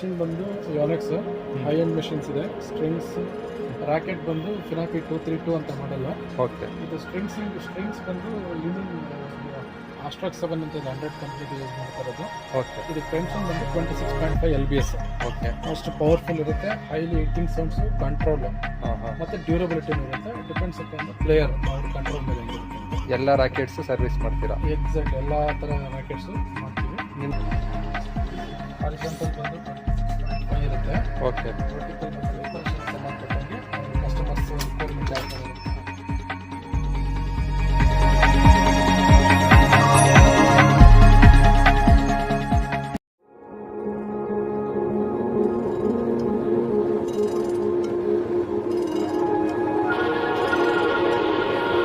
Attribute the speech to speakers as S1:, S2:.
S1: Machine ಬಂದು Yonex high end machines ಇದೆ. Strings rocket ಬಂದು ಫಿನಾಪಿ 232 ಅಂತ ಮಾಡಲ್ಲ.
S2: ಓಕೆ.
S1: ಇದು ಸ್ಟ್ರಿಂಗ್ಸ್ ಬಂದು ಲಿನಿನ್ ಆಸ್ಟ್ರಾಕ್ 7 ಅಂತ 100 ಕಂಪ್ನಿಗೆ ಯೂಸ್ ಮಾಡ್ತಾ ಇರೋದು.
S2: ಓಕೆ.
S1: ಇದು ಟೆನ್ಷನ್ ಬಂದು 26.5 LBS.
S2: ಓಕೆ.
S1: ಮೋಸ್ಟ್ ಪವರ್ಫುಲ್ ಇರುತ್ತೆ, ಹೈಲಿ ಹಿಟ್ಟಿಂಗ್ ಸೌಂಡ್ಸ್, ಕಂಟ್ರೋಲ್ ಮತ್ತೆ ಡ್ಯೂರಬಿಲಿಟಿ ಇರುತ್ತೆ. ಡಿಪೆಂಡ್ಸ್ ಅಪಾನ್ ದ ಪ್ಲೇಯರ್ ಅವ್ರ ಕಂಟ್ರೋಲ್ ಮೇಲೆ ಹೆಂಗಿರುತ್ತೆ.
S2: ಎಲ್ಲ ರಾಕೆಟ್ಸ್ ಸರ್ವಿಸ್ ಮಾಡ್ತೀರಾ?
S1: ಎಕ್ಸಾಕ್ಟ್ ಎಲ್ಲ ಥರ ರಾಕೆಟ್ಸ್ ಮಾಡ್ತೀವಿ. ನಿಮ್ಮ ಹಾರಿಜಾಂಟಲ್ ಬಂದು 25 ಇರುತ್ತೆ.
S2: ಓಕೆ.
S1: ವರ್ಟಿಕಲ್ ಬಂದು ಡೆಕೋರೇಷನ್ ಸಂಬಂಧಪಟ್ಟಂಗೆ ಕಸ್ಟಮರ್ಸ್ ರಿಕ್ವೈರ್ಮೆಂಟ್ ಯಾವ ಥರ